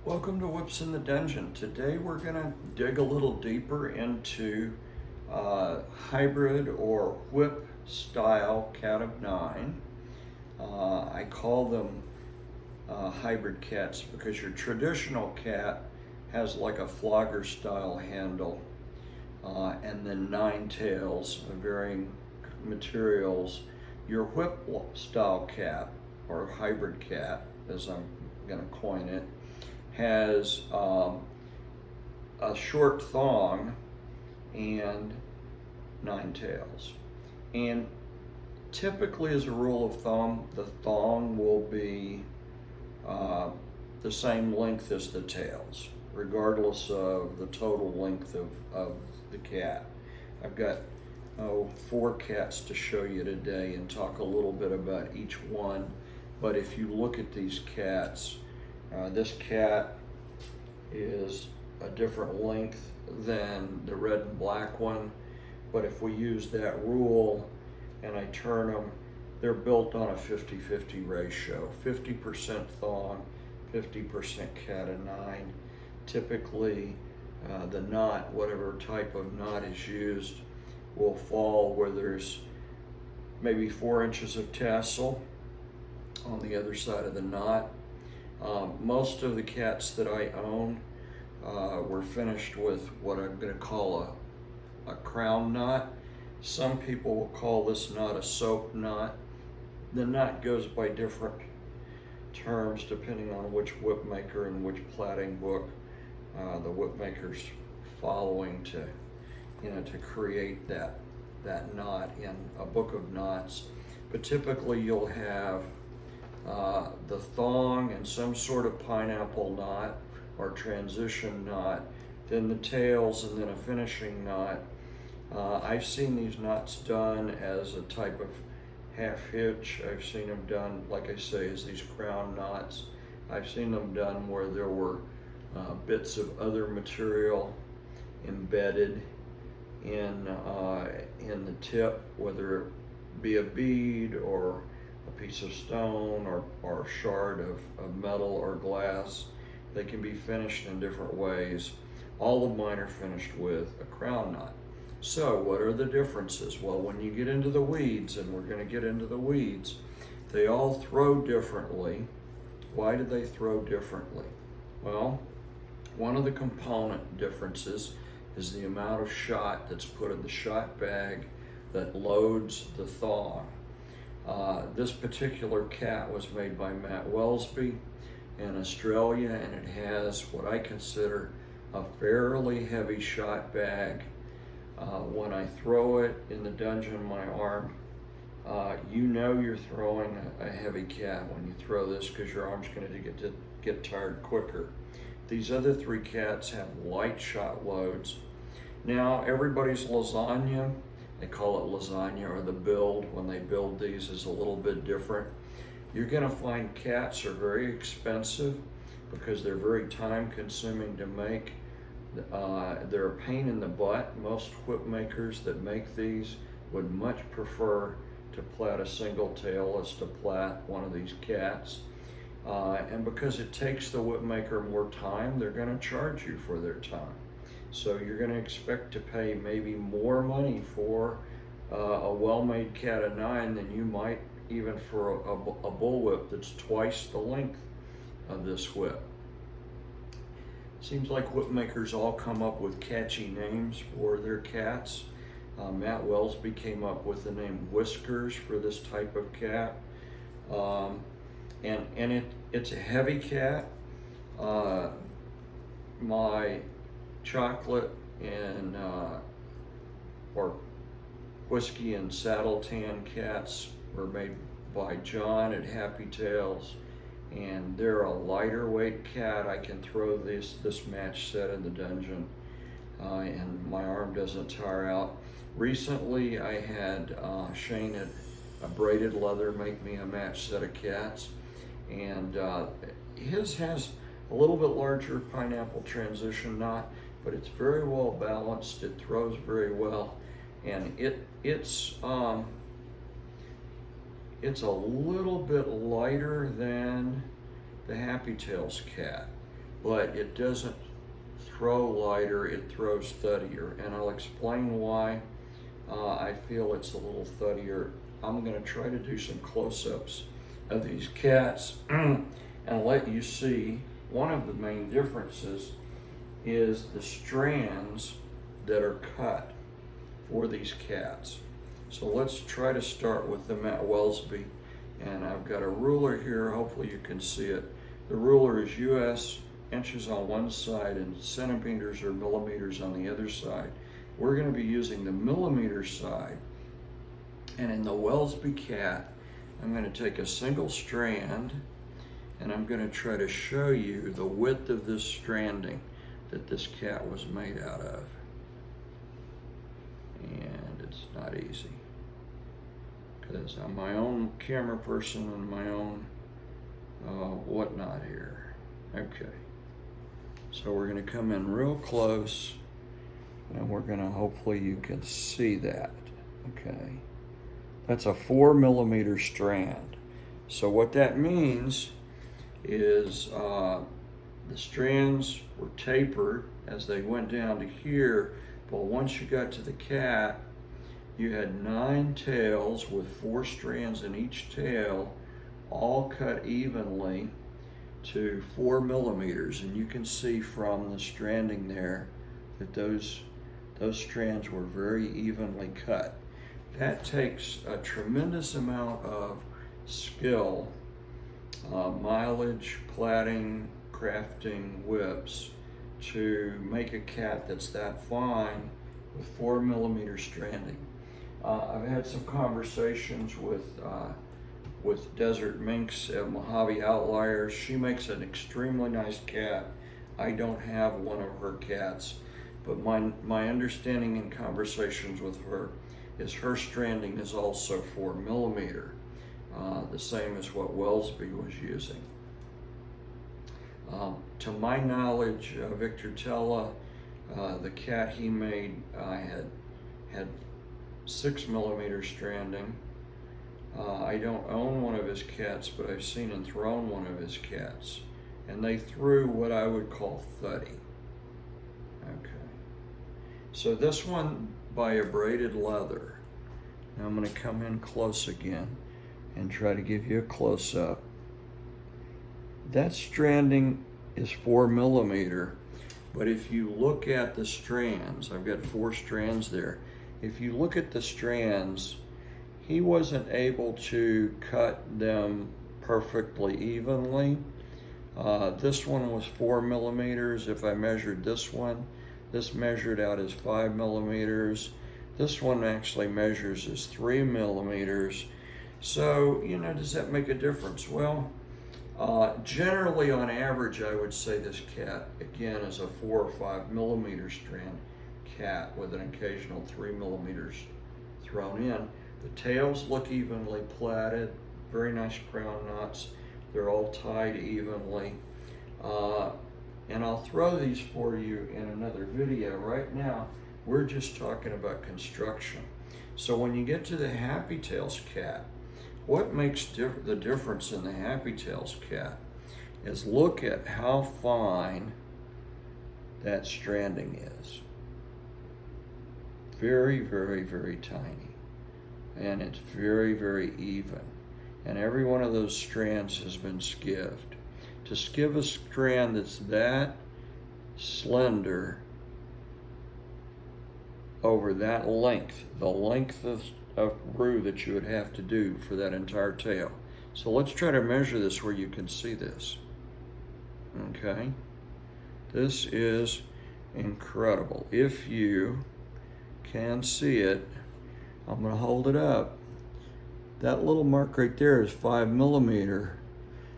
Welcome to Whips in the Dungeon. Today we're going to dig a little deeper into hybrid or whip style cat of nine. I call them hybrid cats because your traditional cat has like a flogger style handle and then 9 tails of varying materials. Your whip style cat or hybrid cat, as I'm going to coin it, has a short thong and 9 tails. And typically, as a rule of thumb, the thong will be the same length as the tails, regardless of the total length of the cat. I've got 4 cats to show you today and talk a little bit about each one. But if you look at these cats, this cat is a different length than the red and black one, but if we use that rule and I turn them, they're built on a 50-50 ratio, 50% thong, 50% cat of 9. Typically, the knot, whatever type of knot is used, will fall where there's maybe 4 inches of tassel on the other side of the knot. Most of the cats that I own were finished with what I'm going to call a crown knot. Some people will call this knot a soap knot. The knot goes by different terms depending on which whip maker and which plaiting book the whip maker's following to create that knot in a book of knots. But typically you'll have the thong and some sort of pineapple knot or transition knot, then the tails, and then a finishing knot. I've seen these knots done as a type of half hitch. I've seen them done, like I say, as these crown knots. I've seen them done where there were bits of other material embedded in the tip, whether it be a bead or a piece of stone or a shard of metal or glass. They can be finished in different ways. All of mine are finished with a crown knot. So what are the differences? Well, when you get into the weeds, and we're going to get into the weeds, they all throw differently. Why do they throw differently? Well, one of the component differences is the amount of shot that's put in the shot bag that loads the thong. This particular cat was made by Matt Welsby in Australia, and it has what I consider a fairly heavy shot bag. When I throw it in the dungeon, my arm, you know you're throwing a heavy cat when you throw this because your arm's going to get tired quicker. These other 3 cats have light shot loads. Now, everybody's lasagna, they call it lasagna, or the build when they build these is a little bit different. You're going to find cats are very expensive because they're very time consuming to make. They're a pain in the butt. Most whip makers that make these would much prefer to plait a single tail as to plait one of these cats. And because it takes the whip maker more time, they're going to charge you for their time. So you're going to expect to pay maybe more money for a well-made cat of 9 than you might even for a bullwhip that's twice the length of this whip. Seems like whip makers all come up with catchy names for their cats. Matt Welsby came up with the name Whiskers for this type of cat. And it's a heavy cat. My chocolate and or whiskey and saddle tan cats were made by John at Happy Tails, and they're a lighter weight cat. I can throw this match set in the dungeon and my arm doesn't tire out. Recently I had Shane at Abraided Leather make me a match set of cats, and his has a little bit larger pineapple transition knot, but it's very well balanced. It throws very well, and it's It's a little bit lighter than the Happy Tails cat. but it doesn't throw lighter, it throws thuddier, and I'll explain why I feel it's a little thuddier. I'm going to try to do some close-ups of these cats and let you see one of the main differences is the strands that are cut for these cats. So let's try to start with the Matt Welsby, and I've got a ruler here, hopefully you can see it. The ruler is US inches on one side and centimeters or millimeters on the other side. We're going to be using the millimeter side, and in the Welsby cat I'm going to take a single strand and I'm going to try to show you the width of this stranding that this cat was made out of. And it's not easy because I'm my own camera person and my own whatnot here. Okay, so we're going to come in real close and we're going to, hopefully you can see that. Okay, that's a 4 millimeter strand. So what that means is the strands were tapered as they went down to here, but once you got to the cat, you had 9 tails with 4 strands in each tail, all cut evenly to 4 millimeters. And you can see from the stranding there that those strands were very evenly cut. That takes a tremendous amount of skill, mileage, plaiting, crafting, whips, to make a cat that's that fine with 4 millimeter stranding. I've had some conversations with Desert Minx at Mojave Outliers. She makes an extremely nice cat. I don't have one of her cats, but my understanding in conversations with her is her stranding is also 4 millimeter, the same as what Welsby was using. To my knowledge, Victor Tella, the cat he made, had 6 millimeter stranding. I don't own one of his cats, but I've seen and thrown one of his cats, and they threw what I would call thuddy. Okay, so this one by Abraided Leather. Now I'm going to come in close again and try to give you a close-up. That stranding is 4 millimeter, but if you look at the strands, I've got 4 strands there. If you look at the strands, he wasn't able to cut them perfectly evenly. This one was 4 millimeters. If I measured this one, this measured out as 5 millimeters. This one actually measures as 3 millimeters. So, you know, does that make a difference? Well, generally on average, I would say this cat, again, is a 4 or 5 millimeter strand cat with an occasional 3 millimeters thrown in. The tails look evenly plaited, very nice crown knots. They're all tied evenly. And I'll throw these for you in another video. Right now, we're just talking about construction. So when you get to the Happy Tails cat, what makes the difference in the Happy Tails cat is look at how fine that stranding is. Very, very, very tiny. And it's very, very even. And every one of those strands has been skived. To skive a strand that's that slender over that length, the length of roux that you would have to do for that entire tail. So let's try to measure this where you can see this. Okay, this is incredible. If you can see it, I'm going to hold it up. That little mark right there is 5 millimeter.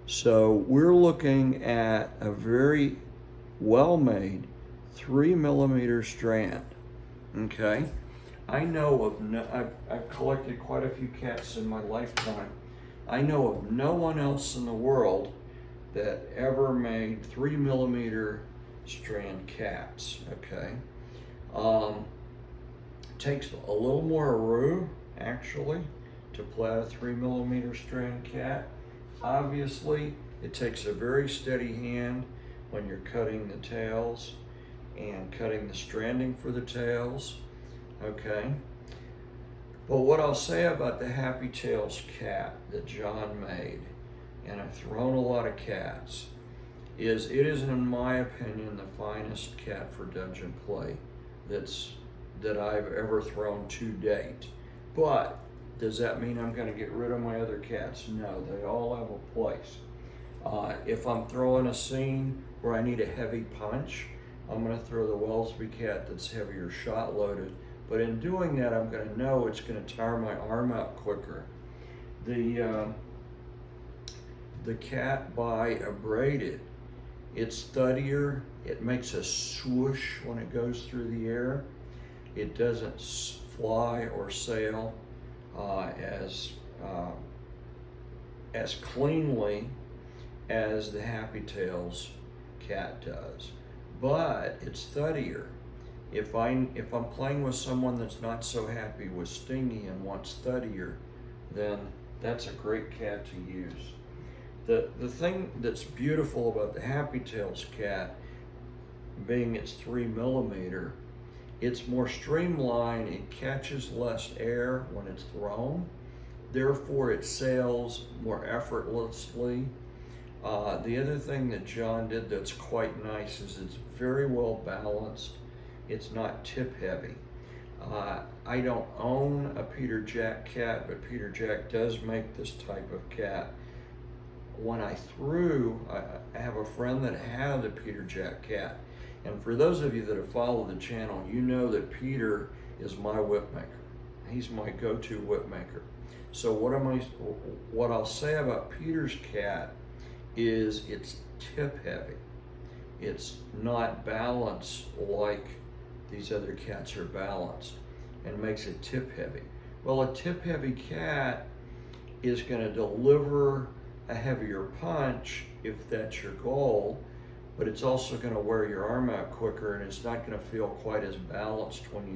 So we're looking at a very well-made 3 millimeter strand. Okay, I know of I've collected quite a few cats in my lifetime. I know of no one else in the world that ever made 3 millimeter strand cats. Okay, takes a little more roux actually to plait a 3 millimeter strand cat. Obviously, it takes a very steady hand when you're cutting the tails and cutting the stranding for the tails, okay? But what I'll say about the Happy Tails cat that John made, and I've thrown a lot of cats, is it is, in my opinion, the finest cat for dungeon play that I've ever thrown to date. But does that mean I'm going to get rid of my other cats? No, they all have a place. If I'm throwing a scene where I need a heavy punch, I'm going to throw the Welsby cat that's heavier shot loaded. But in doing that, I'm going to know it's going to tire my arm out quicker. The cat by Abraided, it's thuddier. It makes a swoosh when it goes through the air. It doesn't fly or sail as cleanly as the Happy Tails cat does, but it's thuddier. If I'm playing with someone that's not so happy with stingy and wants thuddier, then that's a great cat to use. The thing that's beautiful about the Happy Tails cat, being it's 3mm, it's more streamlined, it catches less air when it's thrown, therefore it sails more effortlessly. The other thing that John did that's quite nice is it's very well balanced. It's not tip heavy. I don't own a Peter Jack cat, but Peter Jack does make this type of cat. When I have a friend that had a Peter Jack cat. And for those of you that have followed the channel, you know that Peter is my whip maker. He's my go-to whip maker. So what I'll say about Peter's cat is it's tip heavy. It's not balanced like these other cats are balanced, and makes it tip heavy. Well, a tip heavy cat is going to deliver a heavier punch if that's your goal, but it's also going to wear your arm out quicker, and it's not going to feel quite as balanced when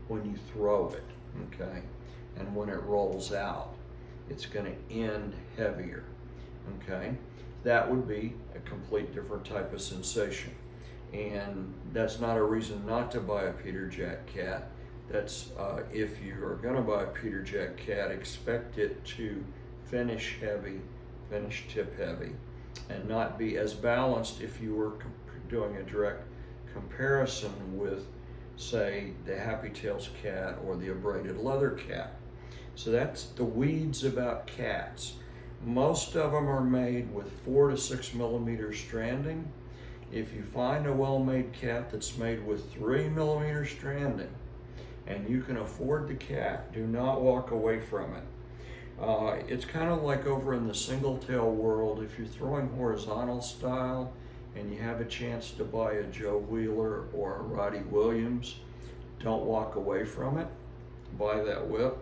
you throw it, okay? And when it rolls out, it's going to end heavier, okay? That would be a complete different type of sensation. And that's not a reason not to buy a Peter Jack cat. That's if you are going to buy a Peter Jack cat, expect it to finish heavy, finish tip heavy, and not be as balanced if you were doing a direct comparison with, say, the Happy Tails cat or the Abraided Leather cat. So that's the weeds about cats. Most of them are made with 4 to 6mm stranding. If you find a well-made cat that's made with 3mm stranding and you can afford the cat, do not walk away from it. It's kind of like over in the single tail world. If you're throwing horizontal style and you have a chance to buy a Joe Wheeler or a Roddy Williams, don't walk away from it. Buy that whip.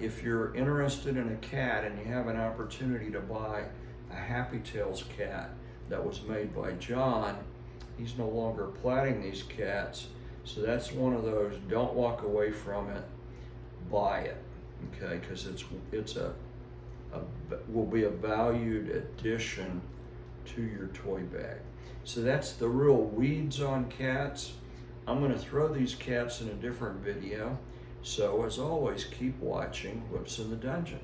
If you're interested in a cat and you have an opportunity to buy a Happy Tails cat that was made by John, he's no longer platting these cats, so that's one of those, don't walk away from it, buy it, okay, because will be a valued addition to your toy bag. So that's the real weeds on cats. I'm going to throw these cats in a different video. So as always, keep watching Whips in the Dungeon.